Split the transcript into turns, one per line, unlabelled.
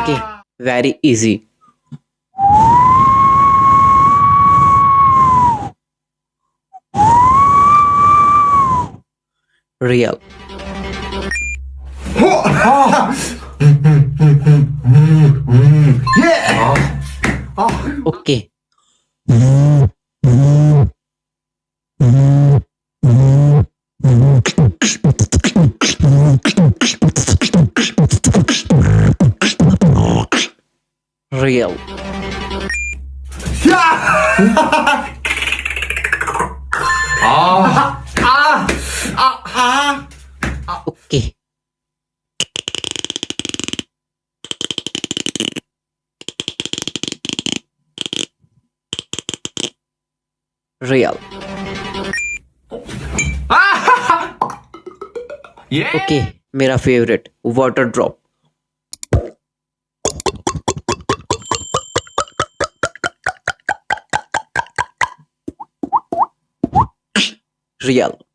Okay, very easy. Real. Okay. Real. Okay. Real. Okay, मेरा favourite water drop. Real.